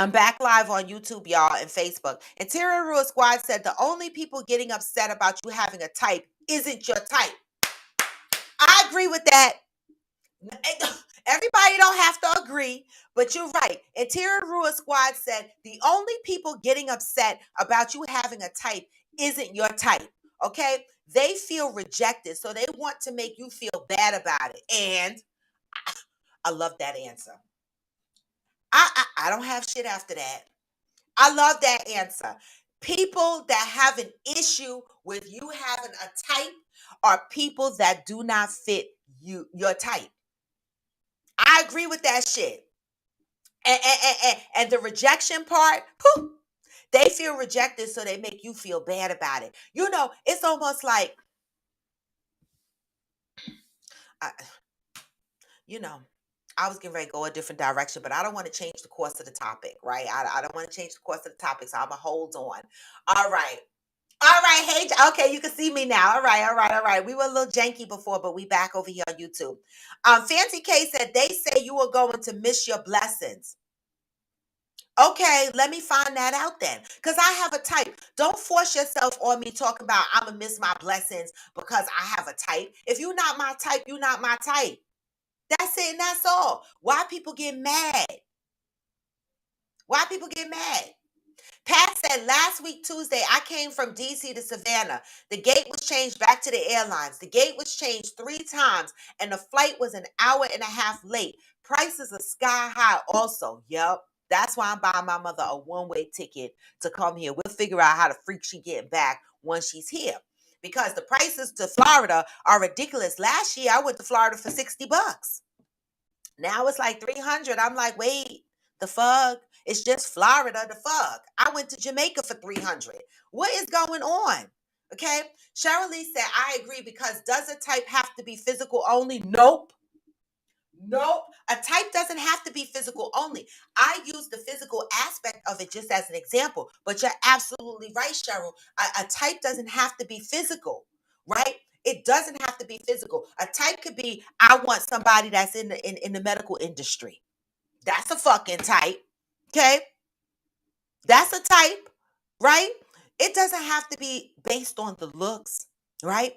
I'm back live on YouTube, y'all, and Facebook. Interior Rule Squad said the only people getting upset about you having a type isn't your type. I agree with that. Everybody don't have to agree, but you're right. Interior Rule Squad said the only people getting upset about you having a type isn't your type. Okay? They feel rejected, so they want to make you feel bad about it. And I love that answer. I don't have shit after that. I love that answer. People that have an issue with you having a type are people that do not fit your type. I agree with that shit. And the rejection part, whew, they feel rejected, so they make you feel bad about it. It's almost like, I, you know, I was getting ready to go a different direction, but I don't want to change the course of the topic, right? I don't want to change the course of the topic, so I'm going to hold on. All right. All right, hey, okay, you can see me now. All right, all right, all right. We were a little janky before, but we back over here on YouTube. Fancy K said they say you are going to miss your blessings. Okay, let me find that out then. Because I have a type. Don't force yourself on me talking about I'm going to miss my blessings because I have a type. If you're not my type, you're not my type. That's it and that's all. Why people get mad? Why people get mad? Pat said last week, Tuesday, I came from DC to Savannah. The gate was changed back to the airlines. The gate was changed 3 times, and the flight was an hour and a half late. Prices are sky high also. Yep. That's why I'm buying my mother a one-way ticket to come here. We'll figure out how the freak she getting back once she's here. Because the prices to Florida are ridiculous. Last year, I went to Florida for $60. Now it's like 300. I'm like, wait, the fuck? It's just Florida, the fuck. I went to Jamaica for 300. What is going on? Okay. Cheryl Lee said, I agree because does a type have to be physical only? Nope. Nope. A type doesn't have to be physical only. I use the physical aspect of it just as an example, but you're absolutely right, Cheryl. A type doesn't have to be physical, right? It doesn't have to be physical. A type could be, I want somebody that's in the medical industry. That's a fucking type. Okay? That's a type, right? It doesn't have to be based on the looks, right?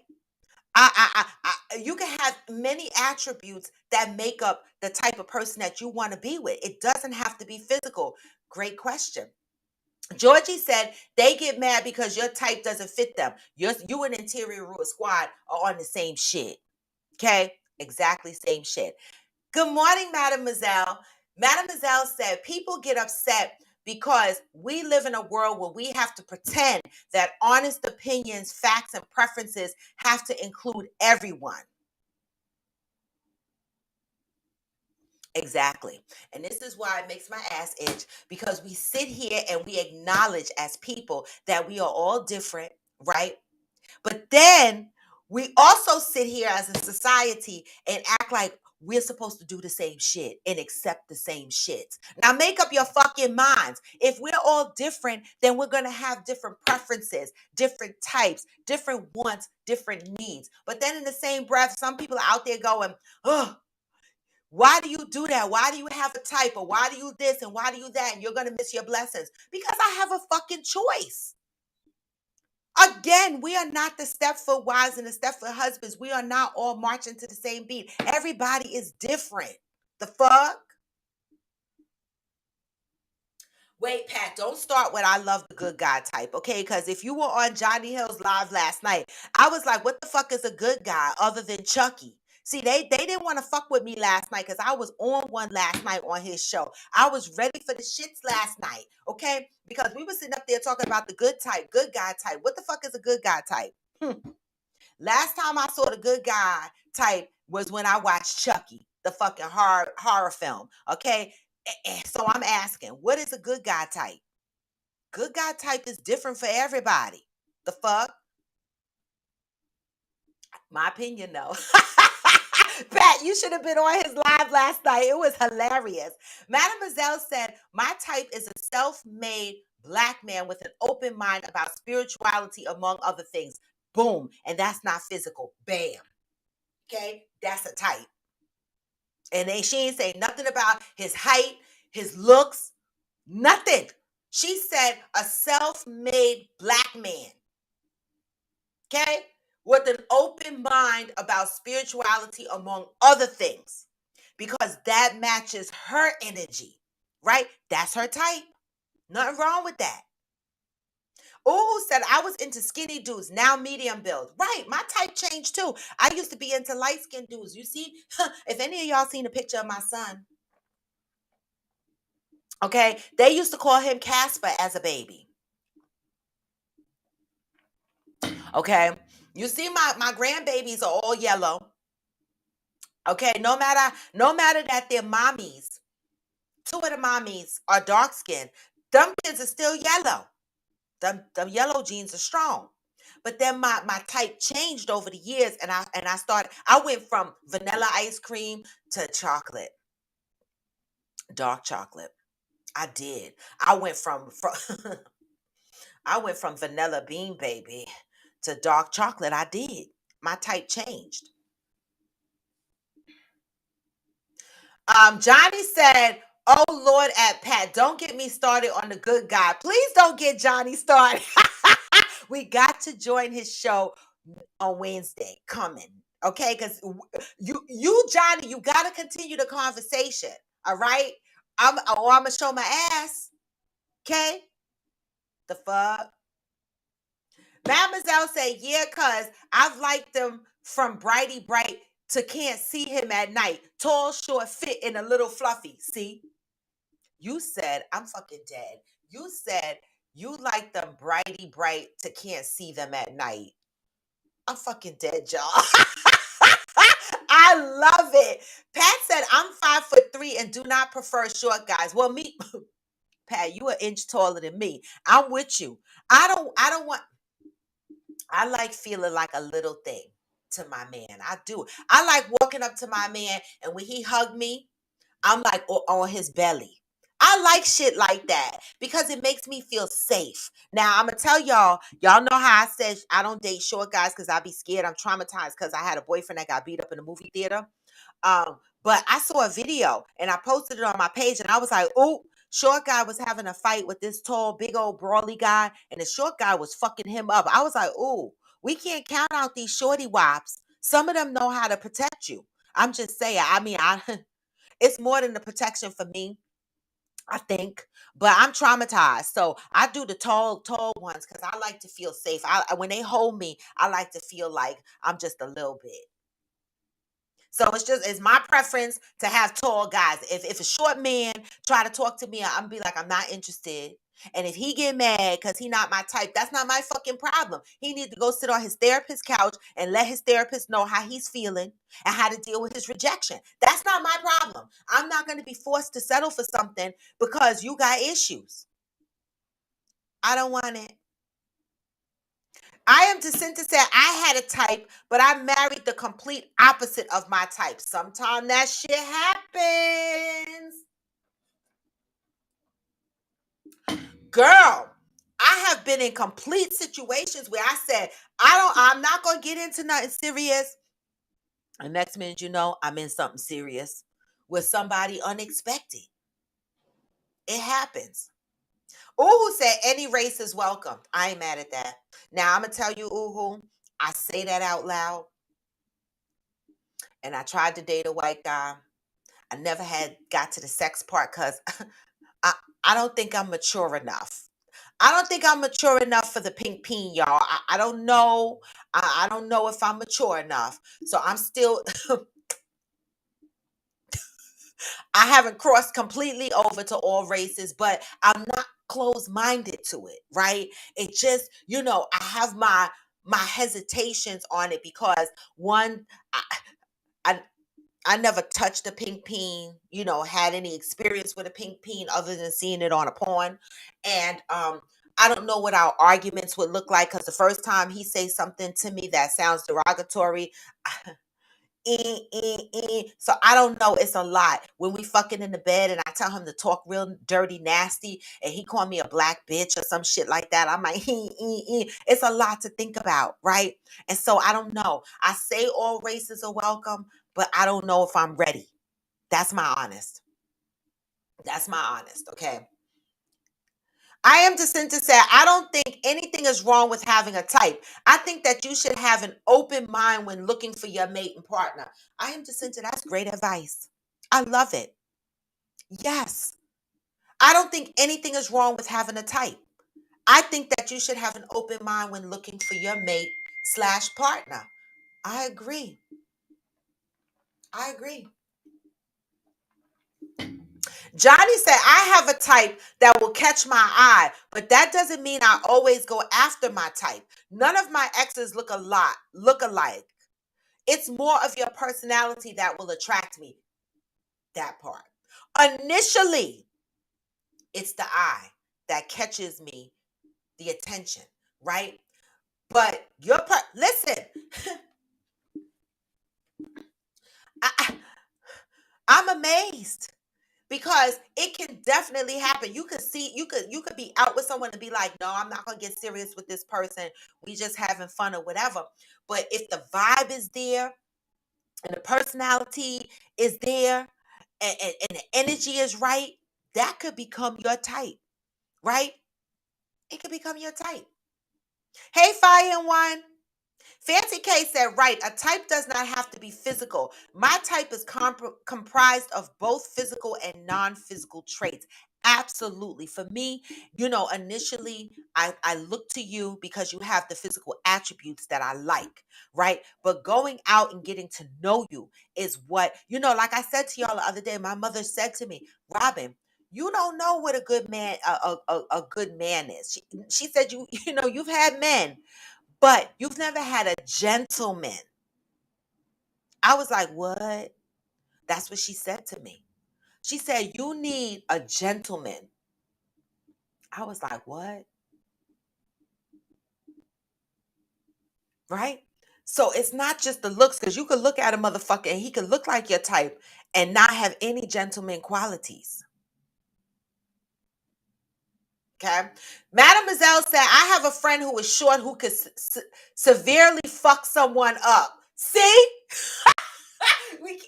You can have many attributes that make up the type of person that you want to be with. It doesn't have to be physical. Great question. Georgie said they get mad because your type doesn't fit them. You and Interior Rule Squad are on the same shit. Okay? Exactly same shit. Good morning, Mademoiselle. Mademoiselle said people get upset because we live in a world where we have to pretend that honest opinions, facts, and preferences have to include everyone. Exactly. And this is why it makes my ass itch because we sit here and we acknowledge as people that we are all different, right? But then we also sit here as a society and act like we're supposed to do the same shit and accept the same shit. Now make up your fucking minds. If we're all different, then we're going to have different preferences, different types, different wants, different needs. But then in the same breath, some people are out there going, oh, why do you do that? Why do you have a type? Or why do you this and why do you that? And you're going to miss your blessings. Because I have a fucking choice. Again, we are not the Stepford wives and the Stepford husbands. We are not all marching to the same beat. Everybody is different. The fuck? Wait, Pat, don't start with I love the good guy type, okay? Because if you were on Johnny Hill's live last night, I was like, what the fuck is a good guy other than Chucky? See, they didn't want to fuck with me last night because I was on one last night on his show. I was ready for the shits last night, okay? Because we were sitting up there talking about the good type, good guy type. What the fuck is a good guy type? Last time I saw the good guy type was when I watched Chucky, the fucking horror film, okay? So I'm asking, what is a good guy type? Good guy type is different for everybody. The fuck? My opinion, though. Pat, you should have been on his live last night. It was hilarious. Mademoiselle said, my type is a self-made black man with an open mind about spirituality, among other things. Boom. And that's not physical. Bam. Okay? That's a type. And she ain't say nothing about his height, his looks. Nothing. She said a self-made black man, okay, with an open mind about spirituality, among other things, because that matches her energy, right? That's her type. Nothing wrong with that. Oh, said I was into skinny dudes, now medium build. Right, my type changed too. I used to be into light skinned dudes. You see, if any of y'all seen a picture of my son, okay, they used to call him Casper as a baby. Okay, you see, my grandbabies are all yellow. Okay, no matter that their mommies, two of the mommies are dark skinned, them kids are still yellow. Them yellow genes are strong. But then my type changed over the years, and I went from vanilla ice cream to chocolate, dark chocolate. I did. I went from I went from vanilla bean baby to dark chocolate. I did. My type changed. Johnny said, "Oh Lord, at Pat, don't get me started on the good guy. Please don't get Johnny started. We got to join his show on Wednesday coming, okay? Because you Johnny, you got to continue the conversation. All right, I'm gonna show my ass. Okay, the fuck." Mademoiselle said, "Yeah, cuz I've liked them from Brighty Bright to can't see him at night. Tall, short, fit, and a little fluffy. See, you said, I'm fucking dead. You said you like them Brighty Bright to can't see them at night. I'm fucking dead, y'all." I love it. Pat said, "I'm 5'3" and do not prefer short guys. Well, me, Pat, you an inch taller than me. I'm with you. I don't want I like feeling like a little thing to my man. I do. I like walking up to my man, and when he hugged me, I'm like on his belly. I like shit like that because it makes me feel safe. Now I'm gonna tell y'all know how I said I don't date short guys because I be scared. I'm traumatized because I had a boyfriend that got beat up in a movie theater. But I saw a video and I posted it on my page, and I was like, "Oh, short guy was having a fight with this tall, big old brawly guy, and the short guy was fucking him up." I was like, "Oh, we can't count out these shorty wops. Some of them know how to protect you." I'm just saying. I mean, I it's more than the protection for me, I think. But I'm traumatized. So I do the tall ones because I like to feel safe. When they hold me, I like to feel like I'm just a little bit. So it's my preference to have tall guys. If a short man try to talk to me, I'm be like, I'm not interested. And if he get mad because he not my type, that's not my fucking problem. He need to go sit on his therapist's couch and let his therapist know how he's feeling and how to deal with his rejection. That's not my problem. I'm not going to be forced to settle for something because you got issues. I don't want it. I am Jacinta said I had a type, but I married the complete opposite of my type. Sometimes that shit happens. Girl, I have been in complete situations where I said, I'm not gonna get into nothing serious. And next minute, I'm in something serious with somebody unexpected. It happens. Uhu said any race is welcome. I ain't mad at that. Now I'm gonna tell you, Uhu, I say that out loud, and I tried to date a white guy. I never had got to the sex part because I I don't think I'm mature enough. I don't think I'm mature enough for the pink peen, y'all. I don't know. I don't know if I'm mature enough. So I'm still I haven't crossed completely over to all races, but I'm not closed-minded to it, right? It just, I have my hesitations on it because one, I I never touched a pink peen, had any experience with a pink peen other than seeing it on a porn. And I don't know what our arguments would look like because the first time he say something to me that sounds derogatory, so I don't know. It's a lot. When we fucking in the bed and I tell him to talk real dirty, nasty, and he call me a black bitch or some shit like that, I'm like, it's a lot to think about, right? And so I don't know. I say all races are welcome, but I don't know if I'm ready. That's my honest. That's my honest. Okay. I am Jacinta said, I don't think anything is wrong with having a type. I think that you should have an open mind when looking for your mate and partner. I am Jacinta. That's great advice. I love it. Yes. I don't think anything is wrong with having a type. I think that you should have an open mind when looking for your mate slash partner. I agree. I agree. Johnny said, I have a type that will catch my eye, but that doesn't mean I always go after my type. None of my exes look alike. It's more of your personality that will attract me. That part. Initially, it's the eye that catches me, the attention, right? But listen, I, I'm amazed because it can definitely happen. You could be out with someone and be like, no, I'm not gonna get serious with this person. We just having fun or whatever. But if the vibe is there and the personality is there and the energy is right, that could become your type, right? It could become your type. Hey, Fire and One. Fancy K said, right, a type does not have to be physical. My type is comprised of both physical and non physical traits. Absolutely. For me, initially I look to you because you have the physical attributes that I like, right? But going out and getting to know you is what, like I said to y'all the other day, my mother said to me, Robin, you don't know what a good man, a good man is. She said, you've had men but you've never had a gentleman. I was like, what? That's what she said to me. She said, you need a gentleman. I was like, what? Right? So it's not just the looks, because you could look at a motherfucker and he could look like your type and not have any gentleman qualities. Okay. Mademoiselle said, I have a friend who is short who could severely fuck someone up. See? we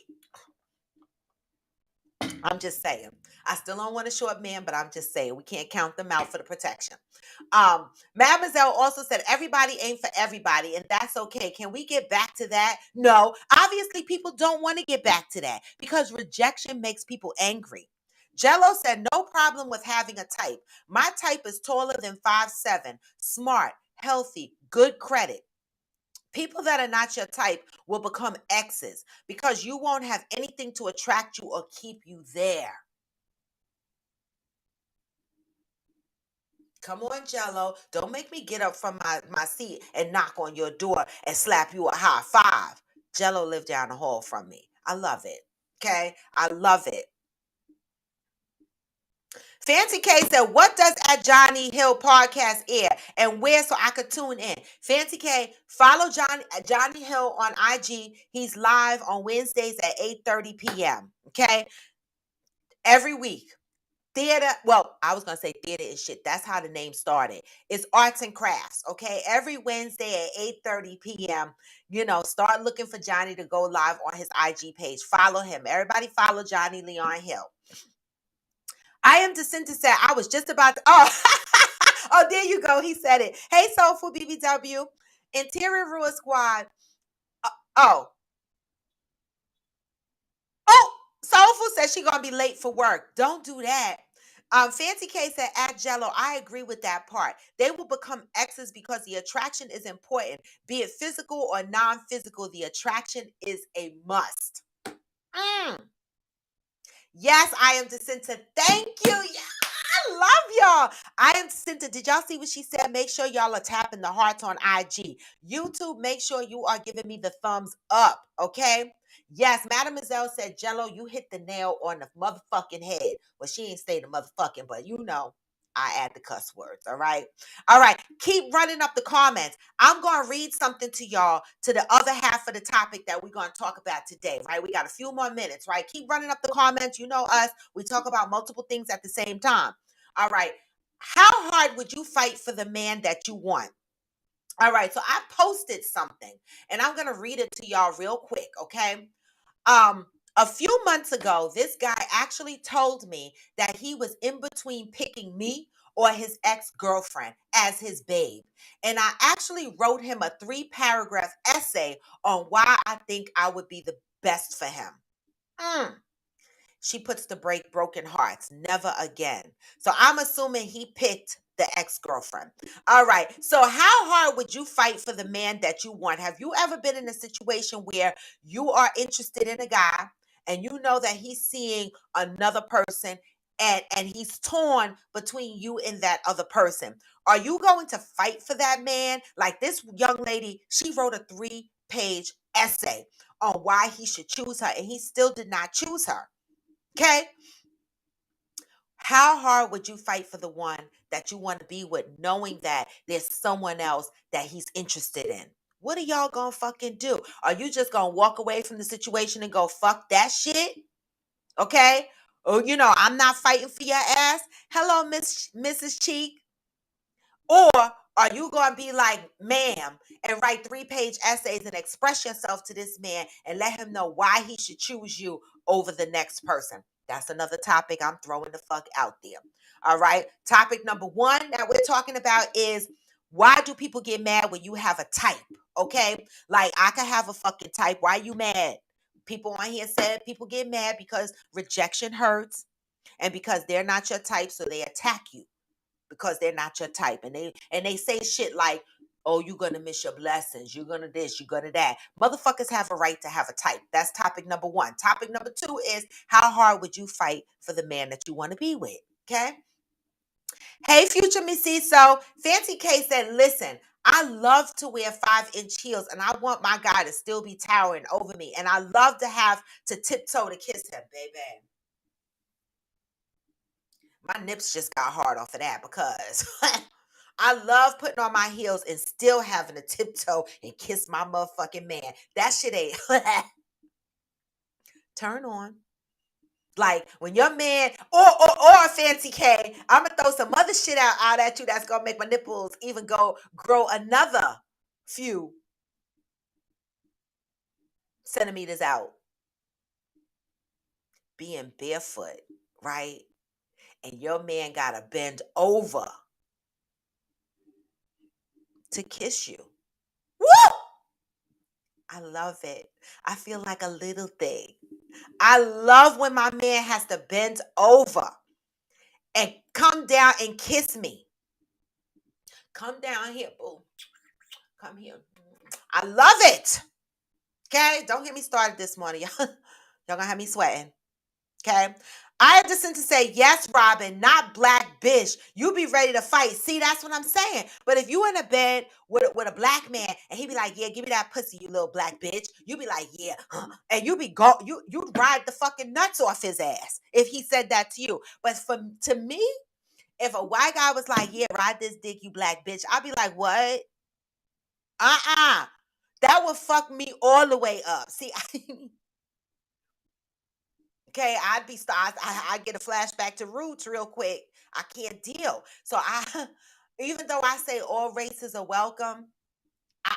I'm just saying. I still don't want a short man, but I'm just saying we can't count them out for the protection. Mademoiselle also said everybody ain't for everybody, and that's okay. Can we get back to that? No, obviously people don't want to get back to that because rejection makes people angry. Jello said no problem with having a type. My type is taller than 5'7", smart, healthy, good credit. People that are not your type will become exes because you won't have anything to attract you or keep you there. Come on, Jello. Don't make me get up from my seat and knock on your door and slap you a high five. Jello lived down the hall from me. I love it. Okay? I love it. Fancy K said, what does At Johnny Hill podcast air and where so I could tune in? Fancy K, follow Johnny Hill on IG. He's live on Wednesdays at 8:30 p.m. Okay? Every week. Theater, well, I was going to say theater is shit. That's how the name started. It's arts and crafts, okay? Every Wednesday at 8:30 p.m., start looking for Johnny to go live on his IG page. Follow him. Everybody follow Johnny Leon Hill. I am Jacinta said, I was just about to, oh, oh, there you go. He said it. Hey, Soulful BBW, Interior Ruin Squad. Oh, oh, Soulful said she gonna be late for work. Don't do that. Fancy K said, at Jello, I agree with that part. They will become exes because the attraction is important. Be it physical or non-physical, the attraction is a must. Mm. Yes, I am Jacinta. Thank you. Yeah, I love y'all. I am Jacinta. Did y'all see what she said? Make sure y'all are tapping the hearts on IG. YouTube, make sure you are giving me the thumbs up, okay? Yes, Mademoiselle said, Jello, you hit the nail on the motherfucking head. Well, she ain't say the motherfucking, but I add the cuss words, all right? All right, keep running up the comments. I'm going to read something to y'all to the other half of the topic that we're going to talk about today, right? We got a few more minutes, right? Keep running up the comments. You know us. We talk about multiple things at the same time. All right. How hard would you fight for the man that you want? All right. So I posted something and I'm going to read it to y'all real quick, okay? Um A few months ago, this guy actually told me that he was in between picking me or his ex girlfriend as his babe. And I actually wrote him a 3 paragraph essay on why I think I would be the best for him. Mm. She puts the break broken hearts. Never again. So I'm assuming he picked the ex-girlfriend. All right. So how hard would you fight for the man that you want? Have you ever been in a situation where you are interested in a guy and you know that he's seeing another person and he's torn between you and that other person? Are you going to fight for that man? Like this young lady, she wrote a 3 page essay on why he should choose her and he still did not choose her. Okay. How hard would you fight for the one that you want to be with, knowing that there's someone else that he's interested in? What are y'all gonna fucking do? Are you just gonna walk away from the situation and go, fuck that shit? Okay. Oh, I'm not fighting for your ass. Hello, Mrs. Cheek. Or are you going to be like, ma'am, and write 3 page essays and express yourself to this man and let him know why he should choose you over the next person? That's another topic I'm throwing the fuck out there. All right. Topic number 1 that we're talking about is, why do people get mad when you have a type? Okay. Like, I could have a fucking type. Why you mad? People on here said people get mad because rejection hurts and because they're not your type, so they attack you because they're not your type. And they say shit like, oh, you're gonna miss your blessings, you're gonna this, you're gonna that. Motherfuckers have a right to have a type. That's topic number 1. Topic number 2 is, how hard would you fight for the man that you want to be with? Okay. Hey, future Missy. So Fancy K said, listen, I love to wear 5-inch heels and I want my guy to still be towering over me. And I love to have to tiptoe to kiss him, baby. My nips just got hard off of that because I love putting on my heels and still having to tiptoe and kiss my motherfucking man. That shit ain't turn on. Like when your man or Fancy K, I'm gonna throw some other shit out at you that's gonna make my nipples even grow another few centimeters out. Being barefoot, right? And your man gotta bend over to kiss you. Woo! I love it. I feel like a little thing. I love when my man has to bend over and come down and kiss me. Come down here, boo. Come here. I love it. Okay? Don't get me started this morning. Y'all gonna have me sweating. Okay? I have just to say, yes, Robin, not black bitch. You be ready to fight. See, that's what I'm saying. But if you in a bed with a black man and he be like, yeah, give me that pussy, you little black bitch. You be like, yeah. And you be you'd ride the fucking nuts off his ass if he said that to you. But to me, if a white guy was like, yeah, ride this dick, you black bitch, I'd be like, what? Uh-uh. That would fuck me all the way up. See, okay, I get a flashback to roots real quick. I can't deal. So even though I say all races are welcome, I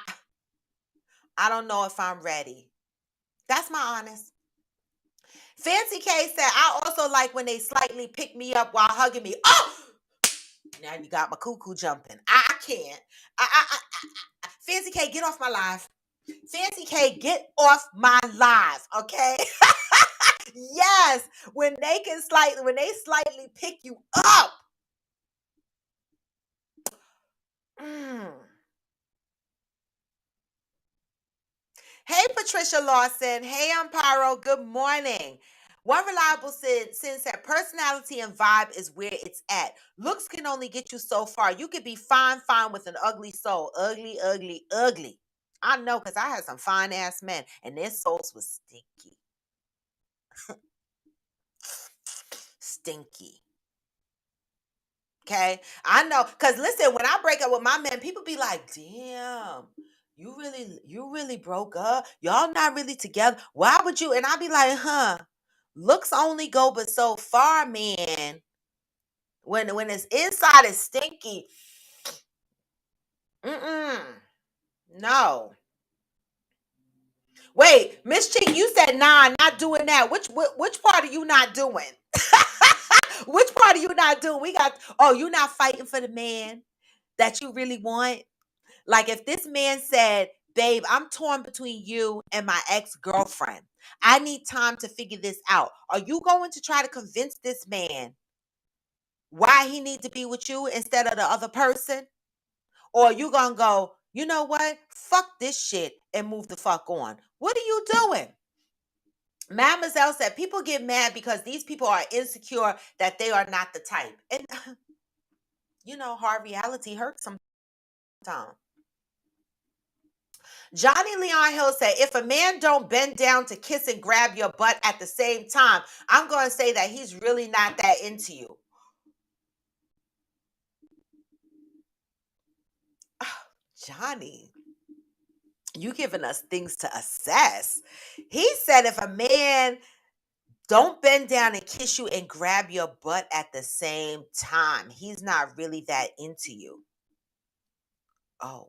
I don't know if I'm ready. That's my honest. Fancy K said, I also like when they slightly pick me up while hugging me. Oh, now you got my cuckoo jumping. I can't. Fancy K, get off my live. Fancy K, get off my live. Okay. Yes, when they slightly pick you up. Mm. Hey, Patricia Lawson. Hey, Amparo. Good morning. One reliable sense that personality and vibe is where it's at. Looks can only get you so far. You could be fine with an ugly soul. Ugly, ugly, ugly. I know because I had some fine ass men and their souls was stinky. Stinky. Okay. I know. Cause listen, when I break up with my man, people be like, damn, you really broke up. Y'all not really together. Why would you? And I be like, huh. Looks only go but so far, man. When it's inside is stinky. Mm-mm. No. Wait, Miss Ching, you said nah, not doing that. Which part are you not doing? Which part are you not doing? We got oh, you not fighting for the man that you really want? Like if this man said, babe, I'm torn between you and my ex-girlfriend. I need time to figure this out. Are you going to try to convince this man why he needs to be with you instead of the other person? Or are you gonna go, you know what? Fuck this shit and move the fuck on. What are you doing? Mademoiselle said people get mad because these people are insecure that they are not the type. And hard reality hurts sometimes. Johnny Leon Hill said, if a man don't bend down to kiss and grab your butt at the same time, I'm going to say that he's really not that into you. Johnny, you giving us things to assess. He said if a man don't bend down and kiss you and grab your butt at the same time, he's not really that into you. Oh,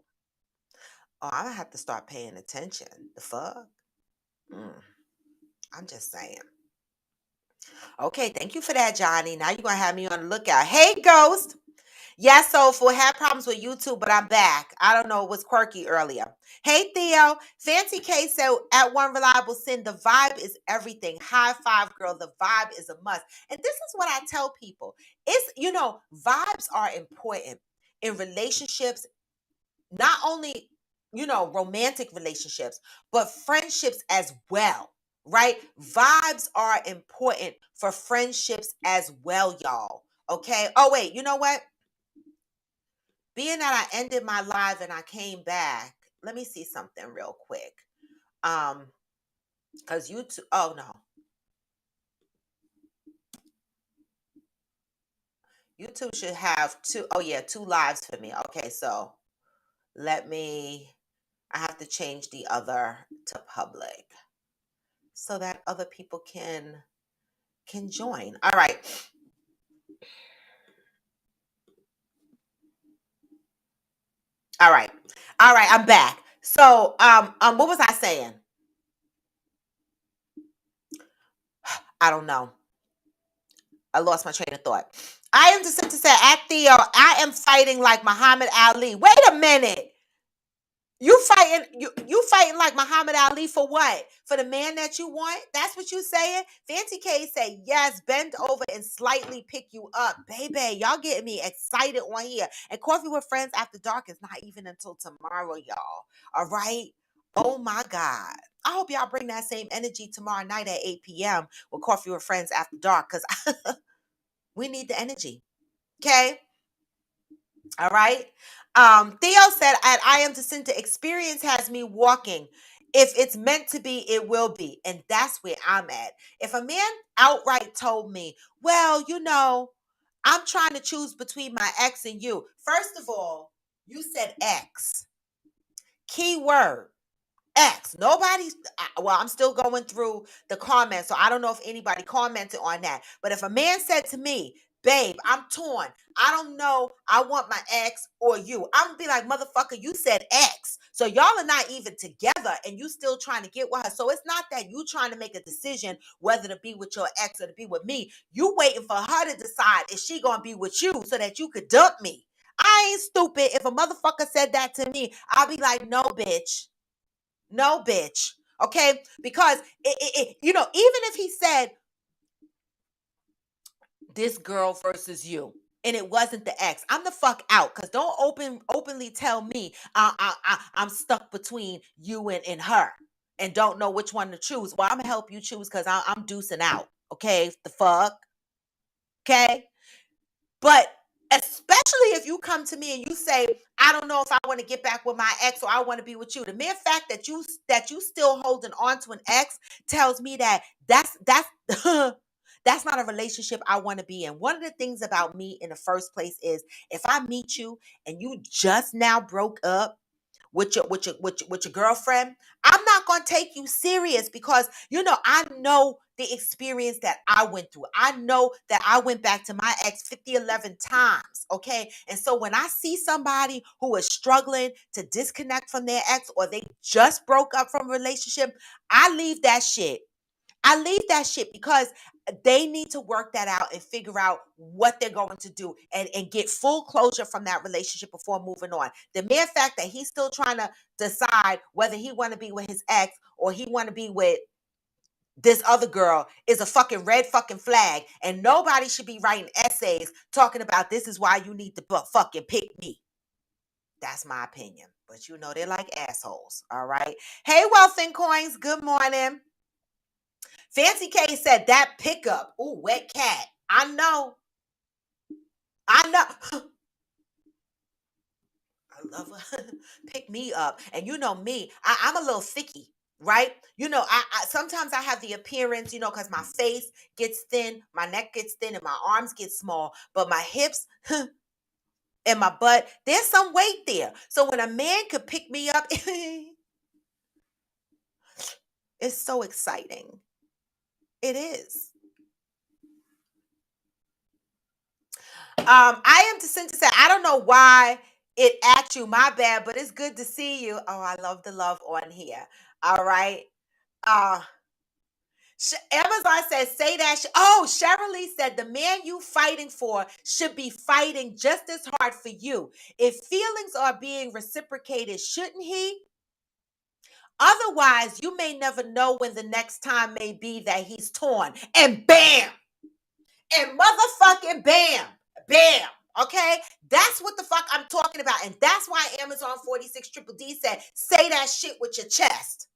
I'm going to have to start paying attention. The fuck? I'm just saying. Okay, thank you for that, Johnny. Now you're going to have me on the lookout. Hey, Ghost. Yeah, Soulful had problems with YouTube, but I'm back. I don't know, it was quirky earlier. Hey, Theo. Fancy K said at One Reliable Sin, the vibe is everything. High five, girl. The vibe is a must. And this is what I tell people. Vibes are important in relationships, not only, romantic relationships, but friendships as well, right? Vibes are important for friendships as well, y'all. Okay. Oh, wait, you know what? Being that I ended my live and I came back, let me see something real quick. Because YouTube, oh no. YouTube should have two lives for me. Okay, so I have to change the other to public so that other people can join. All right. All right. All right, I'm back. So, what was I saying? I don't know. I lost my train of thought. I am just to say at Theo, I am fighting like Muhammad Ali. Wait a minute. You fighting like Muhammad Ali for what? For the man that you want? That's what you saying? Fancy K say, yes, bend over and slightly pick you up. Baby, y'all getting me excited on here. And Coffee with Friends After Dark is not even until tomorrow, y'all. All right? Oh my God. I hope y'all bring that same energy tomorrow night at 8 p.m. with Coffee with Friends After Dark because we need the energy. Okay? All right. Theo said, at I am to sin to experience has me walking. If it's meant to be, it will be. And that's where I'm at. If a man outright told me, well, I'm trying to choose between my ex and you. First of all, you said ex. Key word. X. Nobody's, well, I'm still going through the comments, so I don't know if anybody commented on that. But if a man said to me, babe, I'm torn. I don't know. I want my ex or you. I'm going to be like, motherfucker, you said X. So y'all are not even together and you still trying to get with her. So it's not that you trying to make a decision whether to be with your ex or to be with me. You waiting for her to decide if she going to be with you so that you could dump me. I ain't stupid. If a motherfucker said that to me, I'll be like, no, bitch. No, bitch. Okay? Because even if he said this girl versus you and it wasn't the ex, I'm the fuck out. Because don't openly tell me I'm stuck between you and her and don't know which one to choose. Well, I'm gonna help you choose because I'm deucing out. Okay? The fuck? Okay? But especially if you come to me and you say, I don't know if I want to get back with my ex or I want to be with you. The mere fact that you still holding on to an ex tells me that that's that's not a relationship I want to be in. One of the things about me in the first place is if I meet you and you just now broke up with your girlfriend, I'm not gonna take you serious because I know the experience that I went through. I know that I went back to my ex 50, 11 times. Okay. And so when I see somebody who is struggling to disconnect from their ex, or they just broke up from a relationship, I leave that shit. I leave that shit because they need to work that out and figure out what they're going to do, and get full closure from that relationship before moving on. The mere fact that he's still trying to decide whether he want to be with his ex or he want to be with this other girl is a fucking red fucking flag. And nobody should be writing essays talking about this is why you need to fucking pick me. That's my opinion. But you know, they're like assholes. All right. Hey, Wealth and Coins. Good morning. Fancy K said that pickup. Ooh, wet cat. I know. I know. I love her. Pick me up. And you know me, I'm a little thicky, right? You know, I sometimes I have the appearance, you know, because my face gets thin, my neck gets thin, and my arms get small, but my hips and my butt, there's some weight there. So when a man could pick me up, it's so exciting. It is. I am to say, I don't know why it at you, my bad, but it's good to see you. Oh, I love the love on here. All right. Uh Amazon says, say that. Oh, Cheryl Lee said the man you fighting for should be fighting just as hard for you. If feelings are being reciprocated, shouldn't he? Otherwise, you may never know when the next time may be that he's torn. And bam! And motherfucking bam! Bam! Okay? That's what the fuck I'm talking about. And that's why Amazon 46 Triple D said, say that shit with your chest.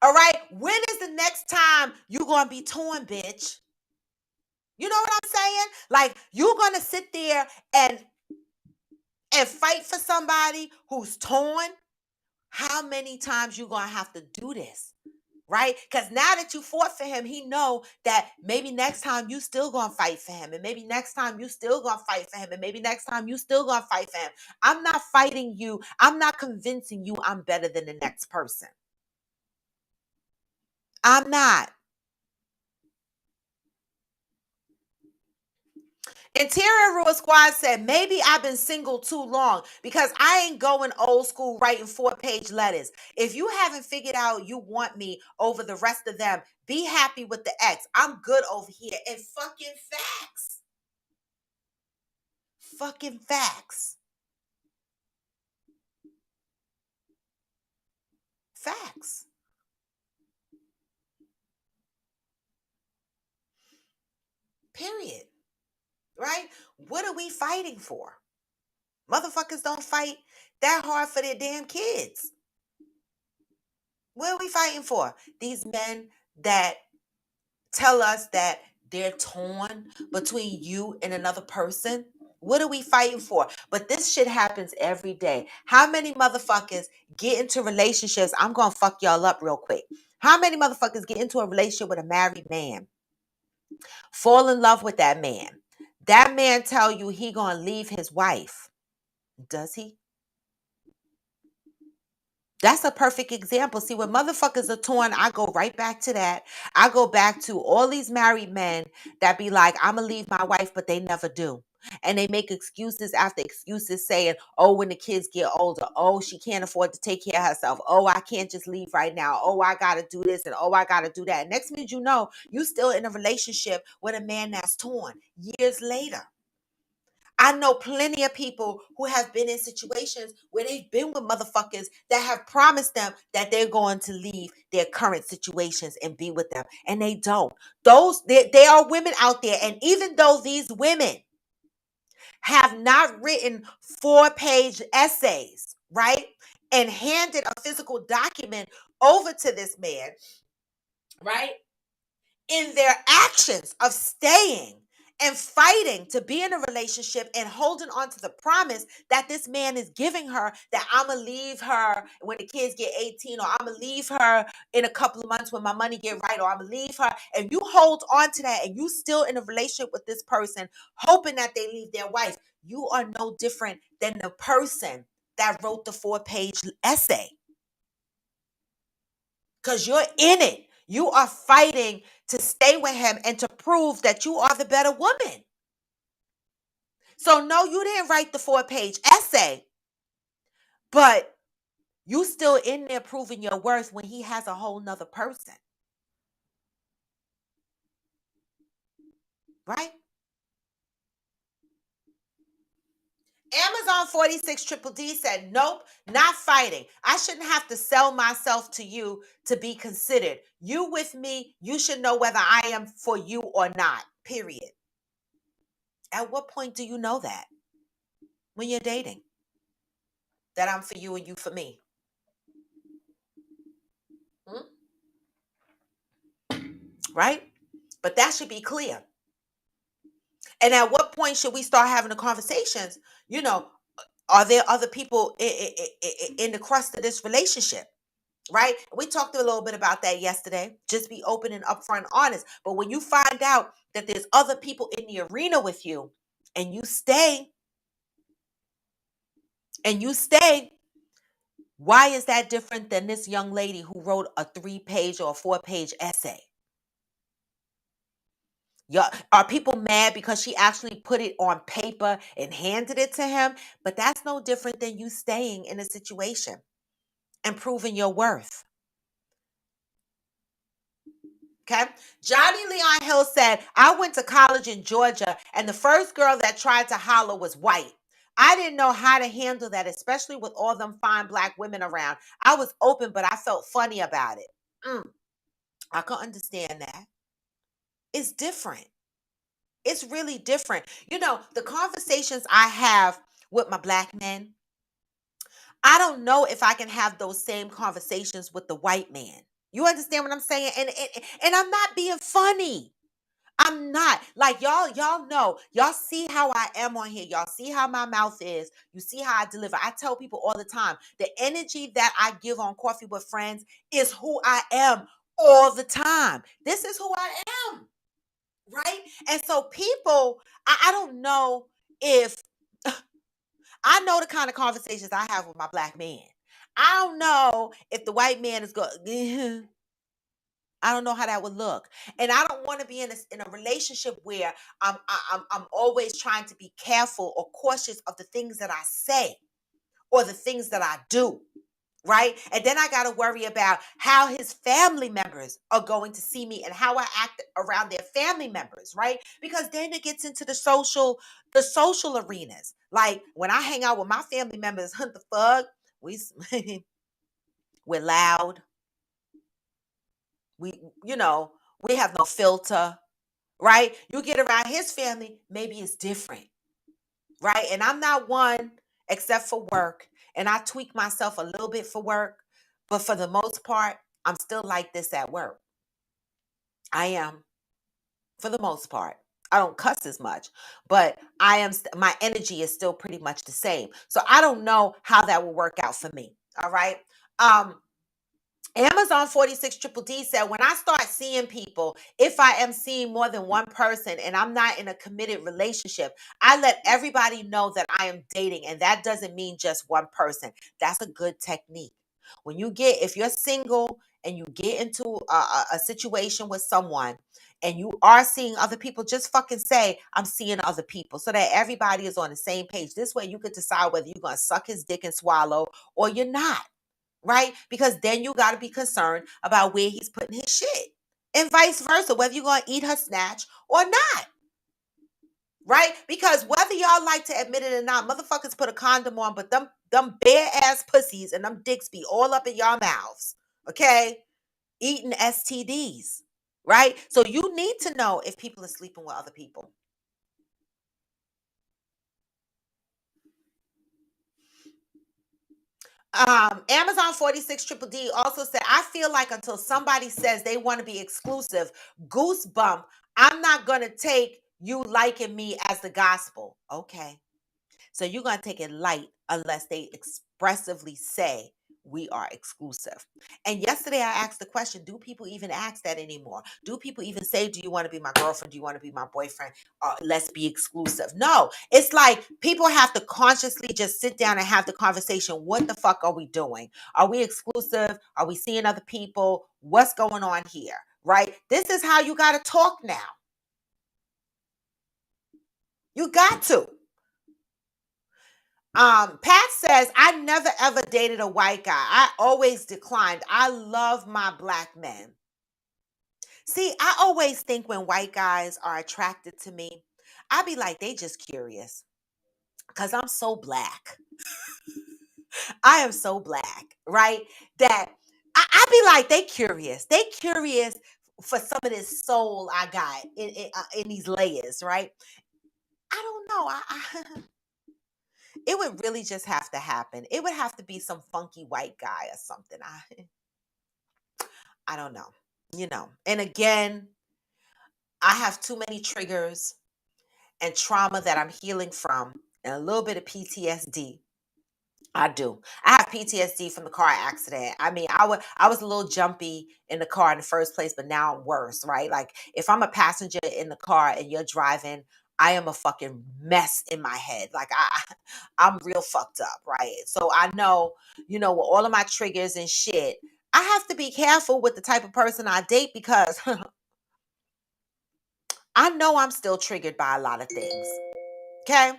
All right? When is the next time you gonna be torn, bitch? You know what I'm saying? Like, you're gonna sit there and fight for somebody who's torn? How many times you gonna have to do this? Right? Because now that you fought for him, he know that maybe next time you still gonna fight for him, and maybe next time you still gonna fight for him, and maybe next time you still gonna fight for him. I'm not fighting you. I'm not convincing you I'm better than the next person. I'm not. Interior Rule Squad said, maybe I've been single too long because I ain't going old school writing 4-page letters. If you haven't figured out you want me over the rest of them, be happy with the ex. I'm good over here. And fucking facts. Fucking facts. Facts. Period. Right? What are we fighting for? Motherfuckers don't fight that hard for their damn kids. What are we fighting for? These men that tell us that they're torn between you and another person. What are we fighting for? But this shit happens every day. How many motherfuckers get into relationships? I'm going to fuck y'all up real quick. How many motherfuckers get into a relationship with a married man, fall in love with that man? That man tell you he going to leave his wife. Does he? That's a perfect example. See, when motherfuckers are torn, I go right back to that. I go back to all these married men that be like, I'm going to leave my wife, but they never do. And they make excuses after excuses saying, oh, when the kids get older, oh, she can't afford to take care of herself. Oh, I can't just leave right now. Oh, I got to do this and oh, I got to do that. Next minute, you know, you still in a relationship with a man that's torn years later. I know plenty of people who have been in situations where they've been with motherfuckers that have promised them that they're going to leave their current situations and be with them, and they don't. There are women out there, and even though these women have not written 4-page essays, right, and handed a physical document over to this man, right, in their actions of staying and fighting to be in a relationship and holding on to the promise that this man is giving her, that I'm going to leave her when the kids get 18, or I'm going to leave her in a couple of months when my money get right, or I'm going to leave her. And you hold on to that and you still in a relationship with this person, hoping that they leave their wife. You are no different than the person that wrote the 4-page essay. Because you're in it. You are fighting to stay with him and to prove that you are the better woman. So no, you didn't write the 4-page essay, but you still in there proving your worth when he has a whole nother person, right? Amazon 46 Triple D said, nope, not fighting. I shouldn't have to sell myself to you to be considered. You with me, you should know whether I am for you or not, period. At what point do you know that? When you're dating, that I'm for you and you for me. Hmm? Right? But that should be clear. And at what point should we start having the conversations? You know, are there other people in the crust of this relationship? Right? We talked a little bit about that yesterday. Just be open and upfront, honest. But when you find out that there's other people in the arena with you, and you stay, why is that different than this young lady who wrote a 3-page or a 4-page essay? Yeah, are people mad because she actually put it on paper and handed it to him? But that's no different than you staying in a situation and proving your worth. Okay. Johnny Leon Hill said, I went to college in Georgia, and the first girl that tried to holler was white. I didn't know how to handle that, especially with all them fine black women around. I was open, but I felt funny about it. I can understand that. It's different. It's really different. You know, the conversations I have with my black men, I don't know if I can have those same conversations with the white man. You understand what I'm saying? And I'm not being funny. I'm not. Like y'all know. Y'all see how I am on here. Y'all see how my mouth is. You see how I deliver. I tell people all the time, the energy that I give on Coffee with Friends is who I am all the time. This is who I am, right? And so people, I don't know if I know the kind of conversations I have with my black man. I don't know if the white man is going. I don't know how that would look, and I don't want to be in a relationship where I'm always trying to be careful or cautious of the things that I say or the things that I do. Right. And then I got to worry about how his family members are going to see me and how I act around their family members. Right. Because then it gets into the social arenas. Like when I hang out with my family members, hunt the fuck, we, we're loud. We, you know, we have no filter. Right. You get around his family, maybe it's different. Right. And I'm not one except for work. And I tweak myself a little bit for work. But for the most part, I'm still like this at work. I am, for the most part. I don't cuss as much, but my energy is still pretty much the same. So I don't know how that will work out for me. All right. Um, Amazon 46 Triple D said, when I start seeing people, if I am seeing more than one person and I'm not in a committed relationship, I let everybody know that I am dating. And that doesn't mean just one person. That's a good technique. If you're single and you get into a situation with someone and you are seeing other people, just fucking say, I'm seeing other people so that everybody is on the same page. This way you could decide whether you're going to suck his dick and swallow or you're not. Right? Because then you got to be concerned about where he's putting his shit. And vice versa, whether you're going to eat her snatch or not. Right? Because whether y'all like to admit it or not, motherfuckers put a condom on, but them bare ass pussies and them dicks be all up in y'all mouths. Okay? Eating STDs. Right? So you need to know if people are sleeping with other people. Amazon 46 Triple D also said, I feel like until somebody says they want to be exclusive, goosebump, I'm not going to take you liking me as the gospel. Okay. So you're going to take it light unless they expressively say we are exclusive. And yesterday I asked the question, do people even ask that anymore? Do people even say, do you want to be my girlfriend? Do you want to be my boyfriend? Let's be exclusive. No, it's like people have to consciously just sit down and have the conversation. What the fuck are we doing? Are we exclusive? Are we seeing other people? What's going on here? Right? This is how you got to talk now. You got to. Pat says, I never ever dated a white guy. I always declined. I love my black men. See, I always think when white guys are attracted to me, I be like, they just curious. Because I'm so black. I am so black, right? That I be like, they curious. They curious for some of this soul I got in these layers, right? I don't know. It would really just have to happen. It would have to be some funky white guy or something. I don't know. And again, I have too many triggers and trauma that I'm healing from and a little bit of PTSD. I do. I have PTSD from the car accident. I mean, I was a little jumpy in the car in the first place, but now I'm worse, right? Like if I'm a passenger in the car and you're driving, I am a fucking mess in my head. Like I'm real fucked up, right? So I know, with all of my triggers and shit, I have to be careful with the type of person I date because I know I'm still triggered by a lot of things. Okay?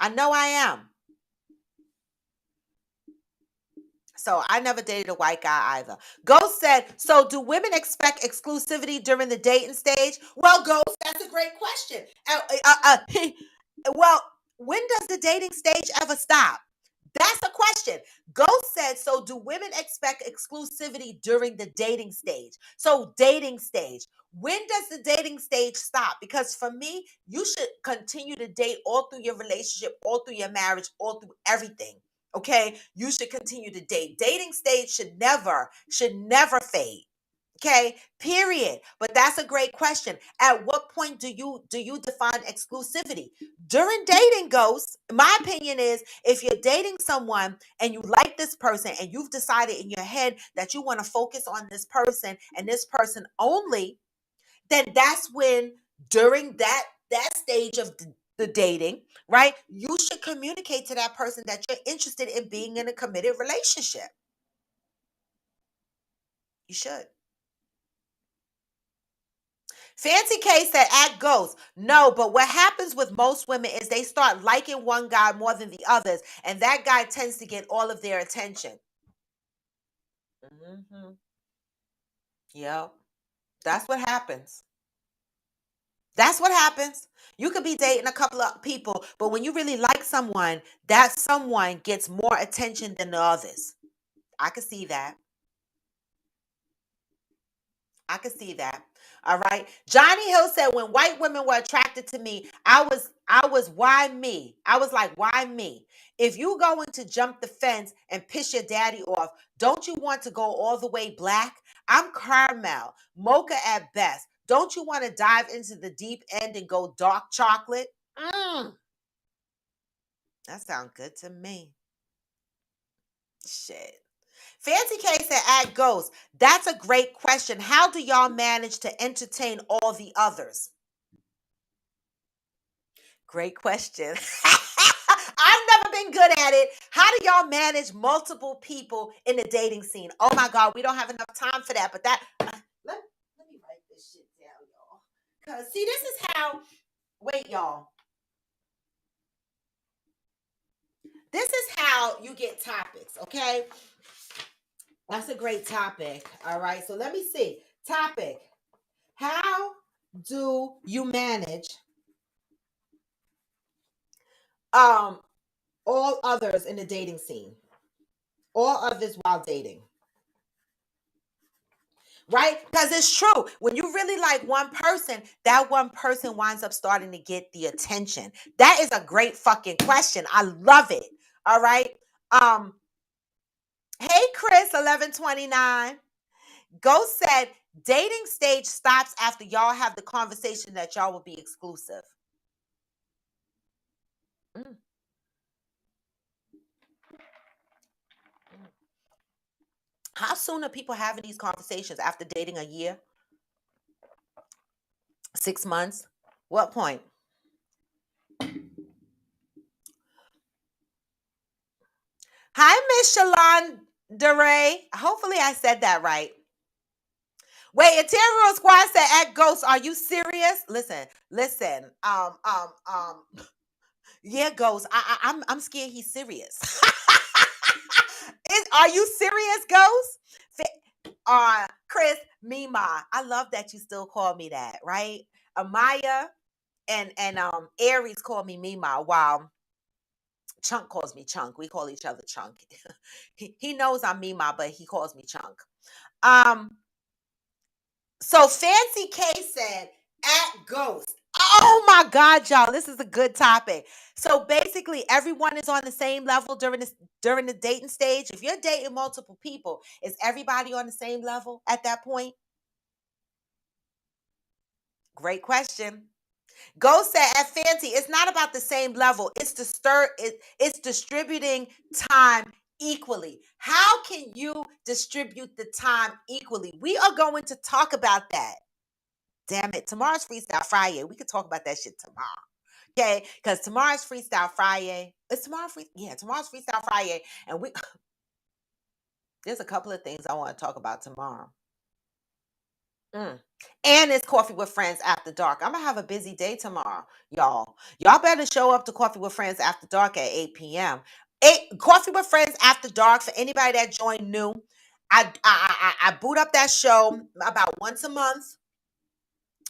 I know I am. So I never dated a white guy either. Ghost said, so do women expect exclusivity during the dating stage? Well, Ghost, that's a great question. Well, when does the dating stage ever stop? That's a question. Ghost said, so do women expect exclusivity during the dating stage? So, dating stage. When does the dating stage stop? Because for me, you should continue to date all through your relationship, all through your marriage, all through everything. Okay? You should continue to date. Dating stage should never fade. Okay, period. But that's a great question. At what point do you define exclusivity? During dating, Ghost, my opinion is if you're dating someone and you like this person and you've decided in your head that you want to focus on this person and this person only, then that's when during that stage of the dating, right? You should communicate to that person that you're interested in being in a committed relationship. You should. Fancy K said, at Ghost. No, but what happens with most women is they start liking one guy more than the others, and that guy tends to get all of their attention. Yep. That's what happens. That's what happens. You could be dating a couple of people, but when you really like someone, that someone gets more attention than the others. I could see that. I could see that. All right. Johnny Hill said when white women were attracted to me, I was why me? I was like, why me? If you going to jump the fence and piss your daddy off, don't you want to go all the way black? I'm caramel, mocha at best. Don't you want to dive into the deep end and go dark chocolate? That sounds good to me. Shit. Fancy K said, at Ghost, that's a great question. How do y'all manage to entertain all the others? Great question. I've never been good at it. How do y'all manage multiple people in the dating scene? Oh my God, we don't have enough time for that. But let me write this shit down, y'all. Because, see, this is how, wait, y'all. This is how you get topics, okay? That's a great topic. All right. So let me see. Topic. How do you manage um all others in the dating scene? All others while dating. Right? Because it's true. When you really like one person, that one person winds up starting to get the attention. That is a great fucking question. I love it. All right. Um, hey Chris, 1129. Ghost said dating stage stops after y'all have the conversation that y'all will be exclusive. Mm. How soon are people having these conversations after dating a year, 6 months? What point? Hi, Miss Shalon DeRay. Hopefully I said that right. Wait, Interior Squad said at Ghost, are you serious? Listen. Yeah, Ghost. I'm scared he's serious. Are you serious, Ghost? Chris, Mima. I love that you still call me that, right? Amaya and Aries call me Mima, while Chunk calls me Chunk. We call each other Chunk. He knows I'm Mima, but he calls me Chunk. Um, so Fancy K said at Ghost. Oh my God, y'all, this is a good topic. So basically, everyone is on the same level during the dating stage. If you're dating multiple people, is everybody on the same level at that point? Great question. Ghost said at Fancy, it's not about the same level. It's distributing time equally. How can you distribute the time equally? We are going to talk about that. Damn it. Tomorrow's Freestyle Friday. We could talk about that shit tomorrow. Okay? Because tomorrow's Freestyle Friday. Tomorrow's Freestyle Friday. And there's a couple of things I want to talk about tomorrow. Mm. And it's Coffee with Friends After Dark. I'm gonna have a busy day tomorrow, y'all. Y'all better show up to Coffee with Friends After Dark at 8 p.m. Coffee with Friends After Dark, for anybody that joined new. I boot up that show about once a month.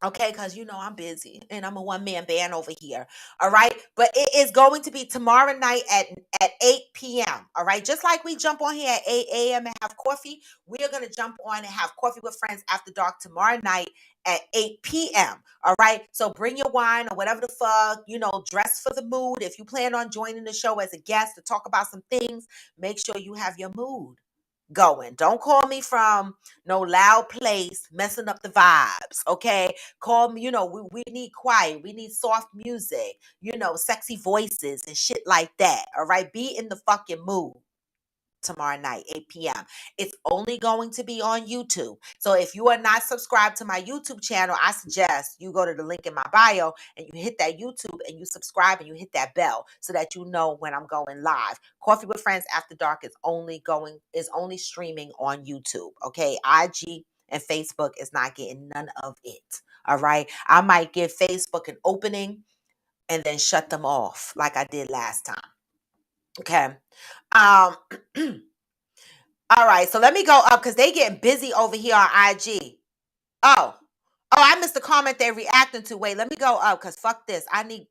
Okay, because I'm busy and I'm a one-man band over here. All right. But it is going to be tomorrow night at 8 p.m. All right. Just like we jump on here at 8 a.m. and have coffee, we are gonna jump on and have Coffee with Friends After Dark tomorrow night at 8 p.m. All right. So bring your wine or whatever the fuck, dress for the mood. If you plan on joining the show as a guest to talk about some things, make sure you have your mood going. Don't call me from no loud place messing up the vibes. Okay. Call me, we need quiet. We need soft music, sexy voices and shit like that. All right. Be in the fucking mood tomorrow night, 8 p.m. It's only going to be on YouTube. So if you are not subscribed to my YouTube channel, I suggest you go to the link in my bio and you hit that YouTube and you subscribe and you hit that bell so that you know when I'm going live. Coffee with Friends After Dark is only streaming on YouTube. Okay. IG and Facebook is not getting none of it. All right. I might give Facebook an opening and then shut them off like I did last time. Okay. Um All right, so let me go up because they getting busy over here on IG. Oh, I missed the comment they're reacting to. Wait, let me go up because fuck this. I need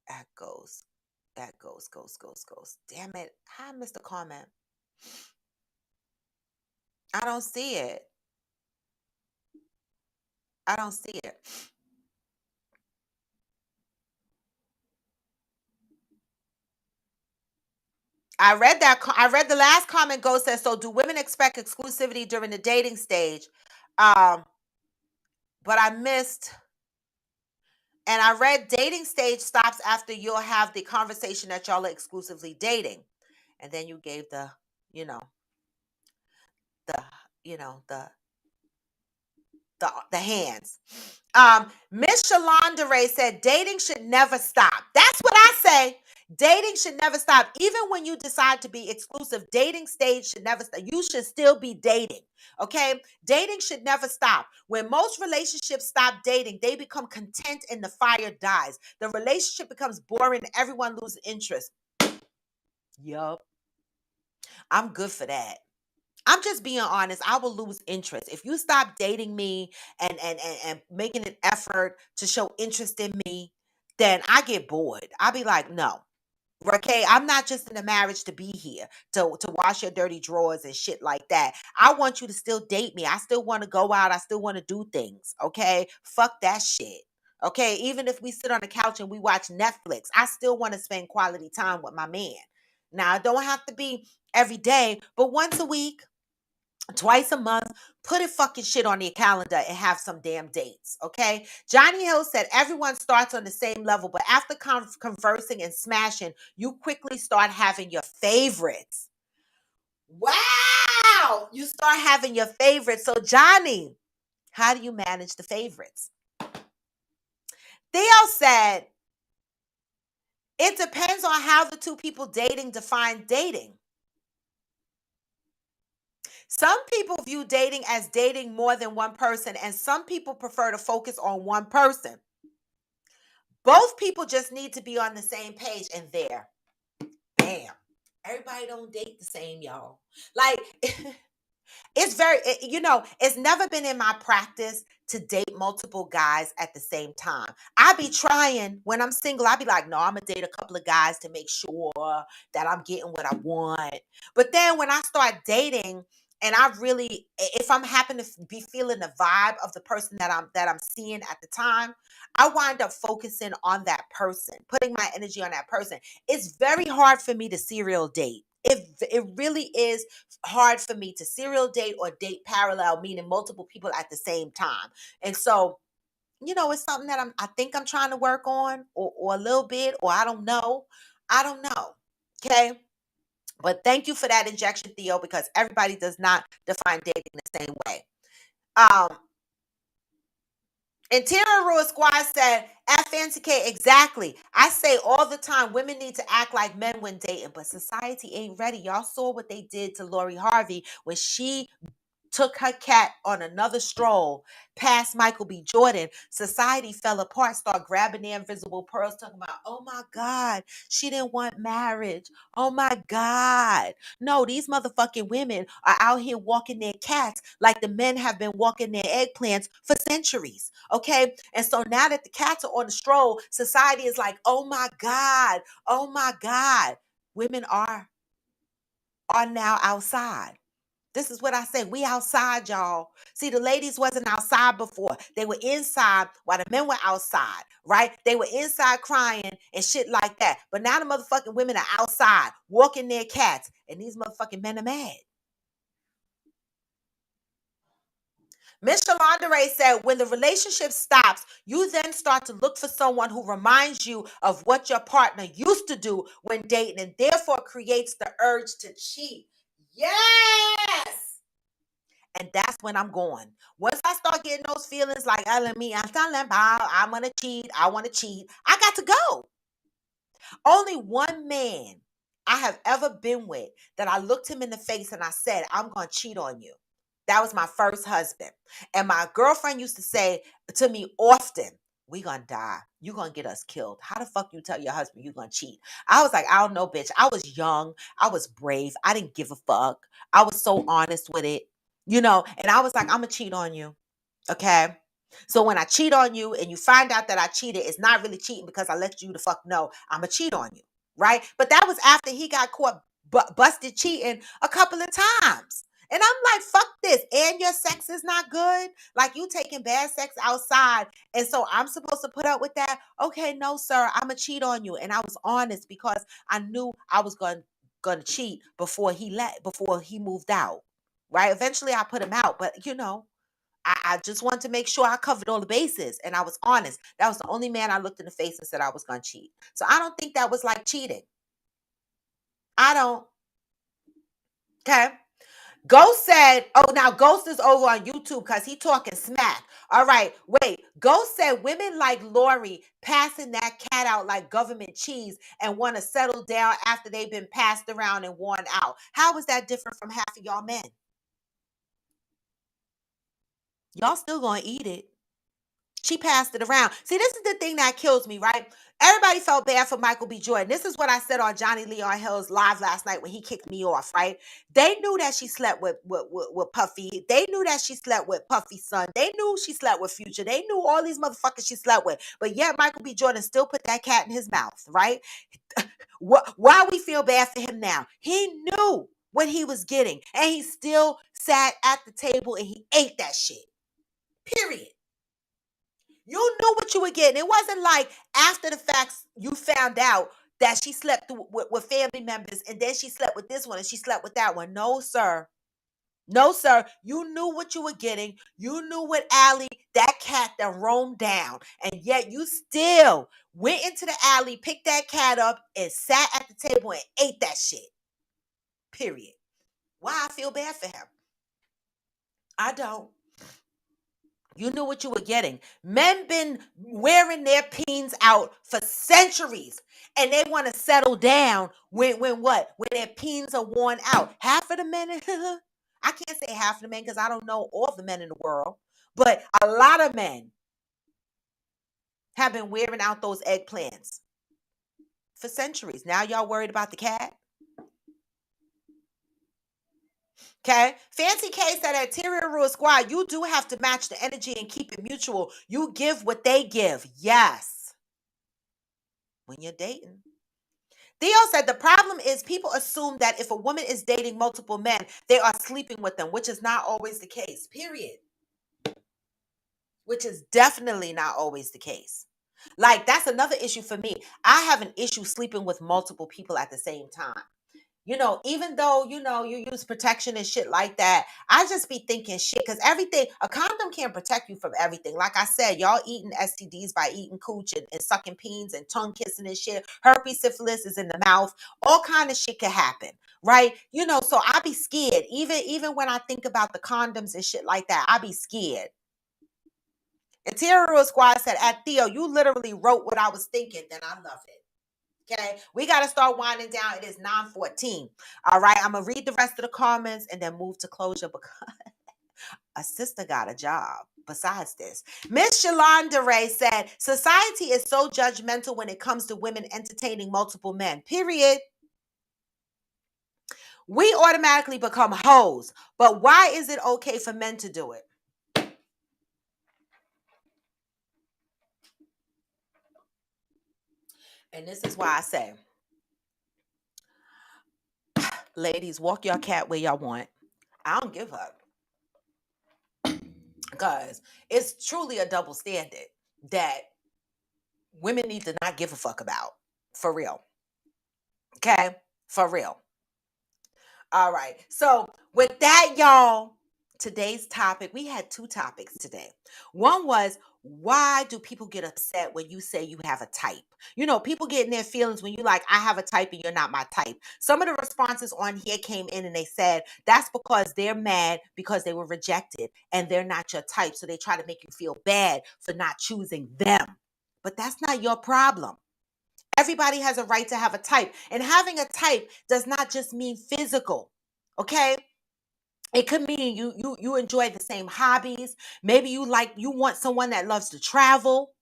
that goes. That goes. Damn it. How I missed the comment? I don't see it. I don't see it. I read the last comment. Go says, so do women expect exclusivity during the dating stage? Um, but I missed. And I read dating stage stops after you'll have the conversation that y'all are exclusively dating. And then you gave you know, the, the hands. Miss Shalonda Ray said dating should never stop. That's what I say. Dating should never stop. Even when you decide to be exclusive, dating stage should never stop. You should still be dating. Okay? Dating should never stop. When most relationships stop dating, they become content and the fire dies. The relationship becomes boring and everyone loses interest. Yup. I'm good for that. I'm just being honest. I will lose interest if you stop dating me and making an effort to show interest in me. Then I get bored. I'll be like, no, okay. I'm not just in a marriage to be here to wash your dirty drawers and shit like that. I want you to still date me. I still want to go out. I still want to do things. Okay, fuck that shit. Okay, even if we sit on the couch and we watch Netflix, I still want to spend quality time with my man. Now, it don't have to be every day, but once a week, twice a month, put a fucking shit on your calendar and have some damn dates, okay? Johnny Hill said everyone starts on the same level, but after conversing and smashing, you quickly start having your favorites. Wow. You start having your favorites. So, Johnny, how do you manage the favorites? Theo said, it depends on how the two people dating define dating. Some people view dating as dating more than one person, and some people prefer to focus on one person. Both people just need to be on the same page, and there, bam. Everybody don't date the same, y'all. Like, it's it's never been in my practice to date multiple guys at the same time. I be trying when I'm single, I be like, no, I'm gonna date a couple of guys to make sure that I'm getting what I want. But then when I start dating, and I really, if I'm happen to be feeling the vibe of the person that I'm seeing at the time, I wind up focusing on that person, putting my energy on that person. It's very hard for me to serial date. It really is hard for me to serial date or date parallel, meaning multiple people at the same time. And so, it's something that I think I'm trying to work on, or a little bit, or I don't know. I don't know. Okay. But thank you for that injection, Theo, because everybody does not define dating the same way. Um, Interior Rule Squad said, at Fancy K, exactly. I say all the time, women need to act like men when dating, but society ain't ready. Y'all saw what they did to Lori Harvey when she took her cat on another stroll past Michael B. Jordan. Society fell apart, start grabbing their invisible pearls, talking about, oh my God, she didn't want marriage. Oh my God. No, these motherfucking women are out here walking their cats like the men have been walking their eggplants for centuries. Okay. And so now that the cats are on the stroll, society is like, oh my God. Oh my God. Women are now outside. This is what I say. We outside, y'all. See, the ladies wasn't outside before. They were inside while the men were outside, right? They were inside crying and shit like that. But now the motherfucking women are outside walking their cats, and these motherfucking men are mad. Miss Shalandere said, when the relationship stops, you then start to look for someone who reminds you of what your partner used to do when dating, and therefore creates the urge to cheat. Yes! And that's when I'm going. Once I start getting those feelings like, let me, I'm going to cheat, I want to cheat, I got to go. Only one man I have ever been with that I looked him in the face and I said, I'm going to cheat on you. That was my first husband. And my girlfriend used to say to me often, we gonna die. You gonna get us killed. How the fuck you tell your husband you gonna cheat? I was like, I don't know, bitch. I was young. I was brave. I didn't give a fuck. I was so honest with it, and I was like, I'm gonna cheat on you. Okay. So when I cheat on you and you find out that I cheated, it's not really cheating because I let you the fuck know I'm going to cheat on you. Right. But that was after he got caught busted cheating a couple of times. And I'm like, fuck this. And your sex is not good. Like, you taking bad sex outside. And so I'm supposed to put up with that. Okay, no, sir. I'm going to cheat on you. And I was honest because I knew I was going to cheat before before he moved out. Right. Eventually I put him out. But I just wanted to make sure I covered all the bases, and I was honest. That was the only man I looked in the face and said I was going to cheat. So I don't think that was like cheating. I don't. Okay. Ghost said, oh, now Ghost is over on YouTube because he talking smack. All right, wait. Ghost said women like Lori passing that cat out like government cheese and want to settle down after they've been passed around and worn out. How is that different from half of y'all men? Y'all still gonna eat it. She passed it around. See, this is the thing that kills me, right? Everybody felt bad for Michael B. Jordan. This is what I said on Johnny Leon Hill's live last night when he kicked me off, right? They knew that she slept with Puffy. They knew that she slept with Puffy's son. They knew she slept with Future. They knew all these motherfuckers she slept with. But yet Michael B. Jordan still put that cat in his mouth, right? Why we feel bad for him now? He knew what he was getting. And he still sat at the table and he ate that shit. Period. You knew what you were getting. It wasn't like after the facts you found out that she slept with family members and then she slept with this one and she slept with that one. No, sir. No, sir. You knew what you were getting. You knew what alley that cat that roamed down. And yet you still went into the alley, picked that cat up, and sat at the table and ate that shit. Period. Why I feel bad for him? I don't. You knew what you were getting. Men been wearing their peens out for centuries, and they want to settle down when what? When their peens are worn out. Half of the men, I can't say half of the men because I don't know all the men in the world, but a lot of men have been wearing out those eggplants for centuries. Now y'all worried about the cat? Okay. Fancy K said at Interior Rule Squad, you do have to match the energy and keep it mutual. You give what they give. Yes. When you're dating. Theo said the problem is people assume that if a woman is dating multiple men, they are sleeping with them, which is not always the case. Period. Which is definitely not always the case. Like, that's another issue for me. I have an issue sleeping with multiple people at the same time. Even though, you use protection and shit like that, I just be thinking shit because everything, a condom can't protect you from everything. Like I said, y'all eating STDs by eating cooch and sucking peens and tongue kissing and shit. Herpes, syphilis is in the mouth. All kind of shit could happen, right? So I be scared. Even when I think about the condoms and shit like that, I be scared. Interior Squad said, at Theo, you literally wrote what I was thinking. Then I love it. Okay, we got to start winding down. It is 9:14. All right, I'm going to read the rest of the comments and then move to closure because a sister got a job. Besides this, Miss Shalonda Ray said, society is so judgmental when it comes to women entertaining multiple men. Period. We automatically become hoes. But why is it okay for men to do it? And this is why I say, ladies, walk your cat where y'all want. I don't give up. Because it's truly a double standard that women need to not give a fuck about. For real. Okay? For real. All right. So, with that, y'all, today's topic, we had two topics today. One was, why do people get upset when you say you have a type? People get in their feelings when you like, I have a type and you're not my type. Some of the responses on here came in and they said that's because they're mad because they were rejected and they're not your type. So they try to make you feel bad for not choosing them. But that's not your problem. Everybody has a right to have a type. And having a type does not just mean physical. Okay? It could mean you enjoy the same hobbies. Maybe you want someone that loves to travel.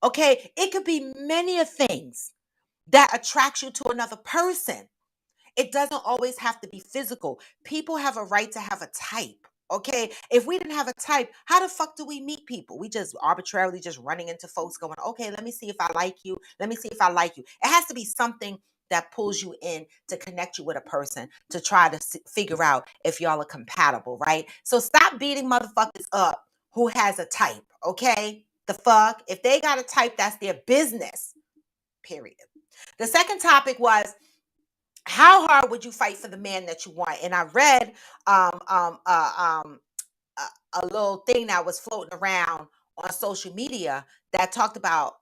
Okay? It could be many of things that attracts you to another person. It doesn't always have to be physical. People have a right to have a type. Okay. If we didn't have a type, how the fuck do we meet people? We just arbitrarily just running into folks going, okay, let me see if I like you. Let me see if I like you. It has to be something that pulls you in to connect you with a person to try to figure out if y'all are compatible, right? So stop beating motherfuckers up who has a type. Okay. The fuck? If they got a type, that's their business. Period. The second topic was, how hard would you fight for the man that you want? And I read um, um, uh, um, a little thing that was floating around on social media that talked about,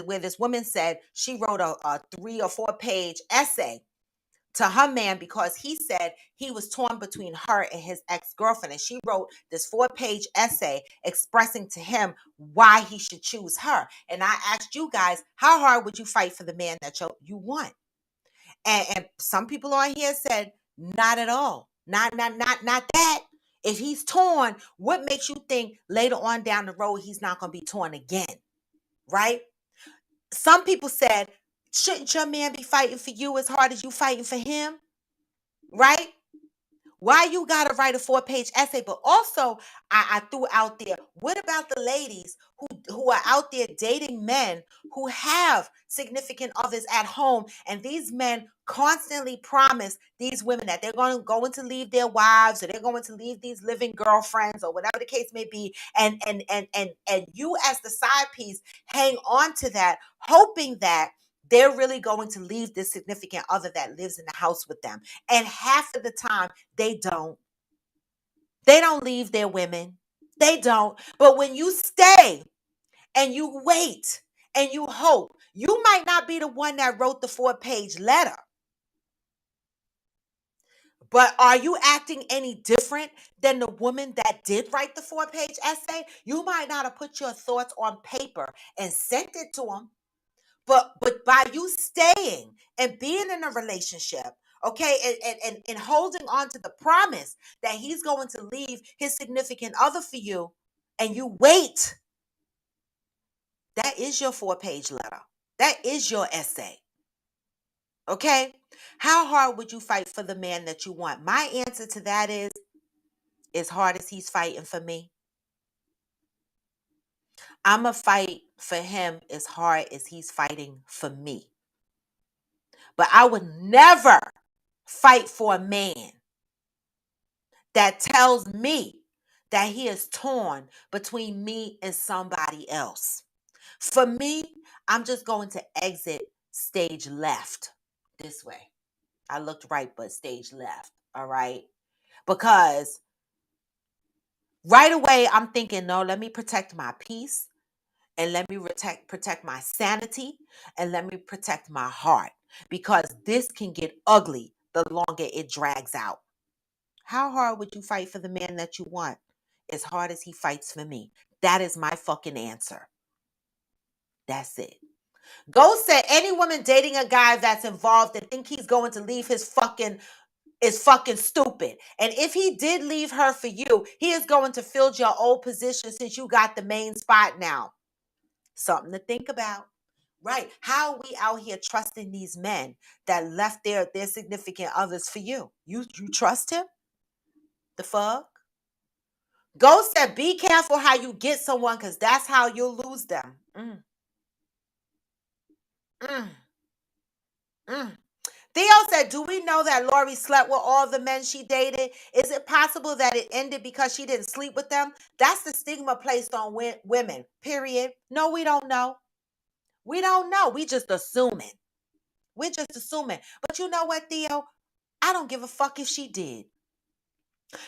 where this woman said she wrote a 3 or 4 page essay to her man because he said he was torn between her and his ex-girlfriend. And she wrote this 4 page essay expressing to him why he should choose her. And I asked you guys, how hard would you fight for the man that you want? And some people on here said, not at all. Not that. If he's torn, what makes you think later on down the road he's not going to be torn again? Right? Some people said, shouldn't your man be fighting for you as hard as you fighting for him? Right? Why you gotta write a 4 page essay? But also, I threw out there, what about the ladies who are out there dating men who have significant others at home, and these men constantly promise these women that they're going to leave their wives, or they're going to leave these living girlfriends, or whatever the case may be, and you as the side piece hang on to that, hoping that they're really going to leave this significant other that lives in the house with them. And half of the time, they don't. They don't leave their women. They don't. But when you stay and you wait and you hope, you might not be the one that wrote the 4 page letter. But are you acting any different than the woman that did write the 4-page essay? You might not have put your thoughts on paper and sent it to him, but by you staying and being in a relationship, okay, and holding on to the promise that he's going to leave his significant other for you, and you wait, that is your 4-page letter. That is your essay. Okay? How hard would you fight for the man that you want? My answer to that is as hard as he's fighting for me. I'm going to fight for him as hard as he's fighting for me. But I would never fight for a man that tells me that he is torn between me and somebody else. For me, I'm just going to exit stage left this way. I looked right, but stage left. All right. Because right away, I'm thinking, no, let me protect my peace and let me protect my sanity and let me protect my heart because this can get ugly the longer it drags out. How hard would you fight for the man that you want? As hard as he fights for me. That is my fucking answer. That's it. Ghost said any woman dating a guy that's involved and think he's going to leave his fucking is fucking stupid. And if he did leave her for you, he is going to fill your old position since you got the main spot now. Something to think about. Right. How are we out here trusting these men that left their significant others for you? You trust him? The fuck? Ghost said, be careful how you get someone because that's how you'll lose them. Mm, mm. Theo said, do we know that Lori slept with all the men she dated? Is it possible that it ended because she didn't sleep with them? That's the stigma placed on women, period. No, we don't know. We don't know. We just assuming. We're just assuming. But you know what, Theo? I don't give a fuck if she did.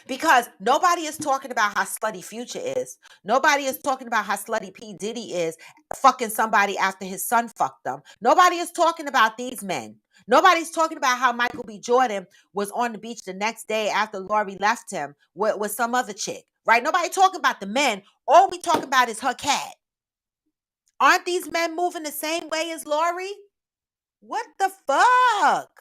Because nobody is talking about how slutty Future is. Nobody is talking about how slutty P. Diddy is fucking somebody after his son fucked them. Nobody is talking about these men. Nobody's talking about how Michael B. Jordan was on the beach the next day after Lori left him with some other chick. Right? Nobody talking about the men. All we talking about is her cat. Aren't these men moving the same way as Lori? What the fuck?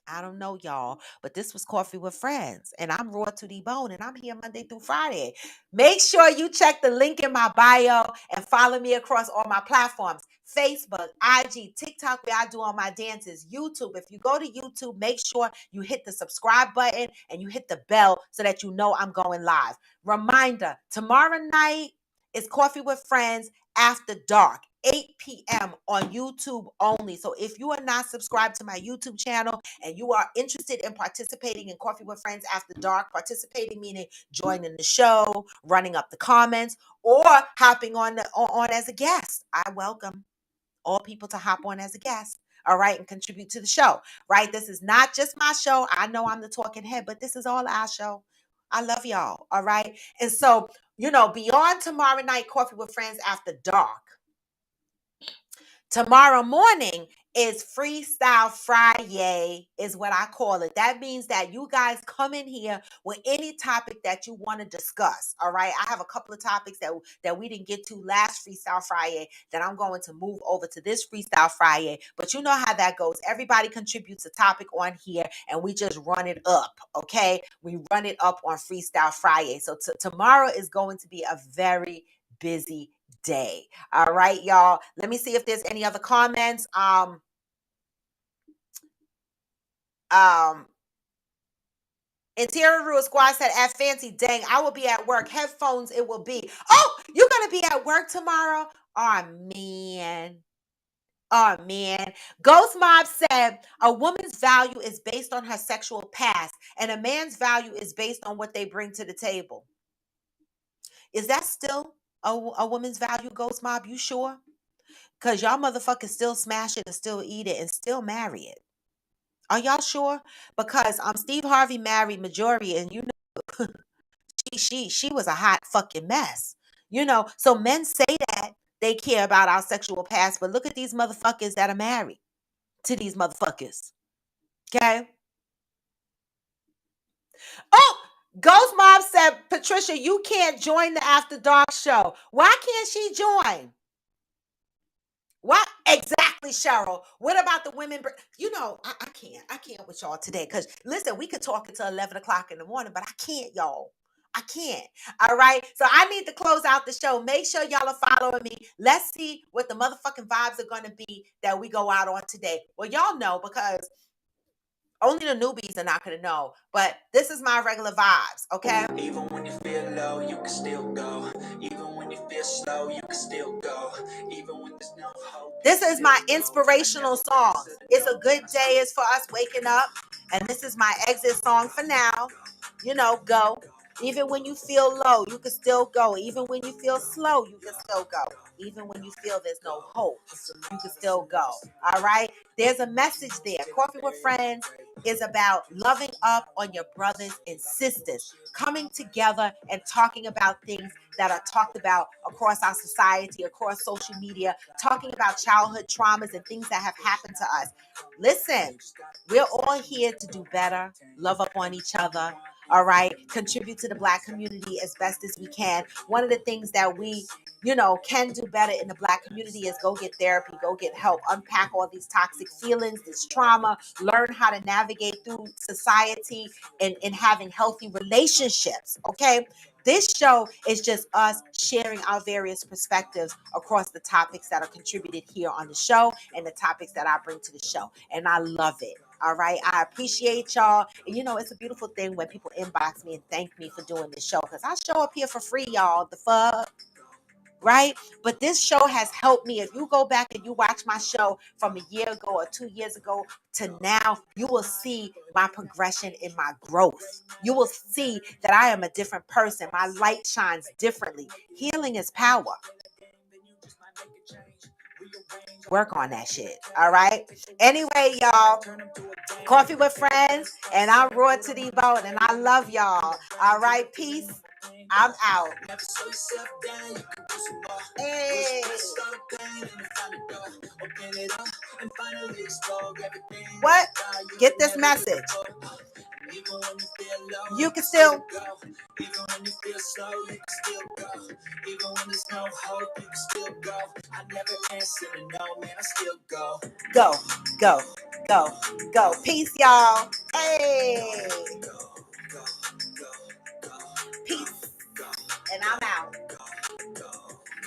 I don't know, y'all, but this was Coffee with Friends, and I'm raw to the bone, and I'm here Monday through Friday. Make sure you check the link in my bio and follow me across all my platforms. Facebook, IG, TikTok, where I do all my dances, YouTube. If you go to YouTube, make sure you hit the subscribe button and you hit the bell so that you know I'm going live. Reminder, tomorrow night is Coffee with Friends after dark. 8 p.m. on YouTube only. So if you are not subscribed to my YouTube channel and you are interested in participating in Coffee with Friends After Dark, participating meaning joining the show, running up the comments, or hopping on as a guest, I welcome all people to hop on as a guest. All right, and contribute to the show. Right, this is not just my show. I know I'm the talking head, but this is all our show. I love y'all. All right, and so beyond tomorrow night, Coffee with Friends After Dark. Tomorrow morning is Freestyle Friday, is what I call it. That means that you guys come in here with any topic that you want to discuss. All right. I have a couple of topics that we didn't get to last Freestyle Friday that I'm going to move over to this Freestyle Friday. But you know how that goes. Everybody contributes a topic on here and we just run it up. Okay. We run it up on Freestyle Friday. So tomorrow is going to be a very busy day. All right, y'all. Let me see if there's any other comments. Interior Rule Squad said, at Fancy, dang, I will be at work. Headphones, it will be. Oh, you're going to be at work tomorrow? Oh, man. Oh, man. Ghost Mob said, a woman's value is based on her sexual past, and a man's value is based on what they bring to the table. Is that still a woman's value, Ghost Mob? You sure? Because y'all motherfuckers still smash it and still eat it and still marry it. Are y'all sure? Because Steve Harvey married Majority, and she was a hot fucking mess. So men say that they care about our sexual past, but look at these motherfuckers that are married to these motherfuckers. Okay? Oh, Ghost Mom said, Patricia, you can't join the After Dark show. Why can't she join? What exactly, Cheryl? What about the women? You know, I can't. I can't with y'all today. Because listen, we could talk until 11 o'clock in the morning, but I can't, y'all. I can't. All right. So I need to close out the show. Make sure y'all are following me. Let's see what the motherfucking vibes are going to be that we go out on today. Well, y'all know because only the newbies are not going to know, but this is my regular vibes, okay? Even when you feel low, you can still go. Even when you feel slow, you can still go. Even when there's no hope. This is my inspirational song. It's a good day. It's for us waking up. And this is my exit song for now. You know, go. Even when you feel low, you can still go. Even when you feel slow, you can still go. Even when you feel there's no hope, you can still go. All right? There's a message there. Coffee with Friends is about loving up on your brothers and sisters, coming together and talking about things that are talked about across our society, across social media, talking about childhood traumas and things that have happened to us. Listen, we're all here to do better, love up on each other. All right, contribute to the Black community as best as we can. One of the things that we, can do better in the Black community is go get therapy, go get help, unpack all these toxic feelings, this trauma, learn how to navigate through society and having healthy relationships. Okay. This show is just us sharing our various perspectives across the topics that are contributed here on the show and the topics that I bring to the show. And I love it. All right. I appreciate y'all. And it's a beautiful thing when people inbox me and thank me for doing this show because I show up here for free, y'all. The fuck. Right? But this show has helped me. If you go back and you watch my show from a year ago or 2 years ago to now, you will see my progression in my growth. You will see that I am a different person. My light shines differently. Healing is power. Work on that shit. All right. Anyway, y'all, Coffee with Friends, and I'm Roy to the bone, and I love y'all. All right. Peace. I'm out. Hey. What? Get this message. You can still. Even when you feel slow, you can still go. Even when there's no hope, you can still go. I never answer to no, man, I still go. Go, go, go, go. Peace, y'all. Hey.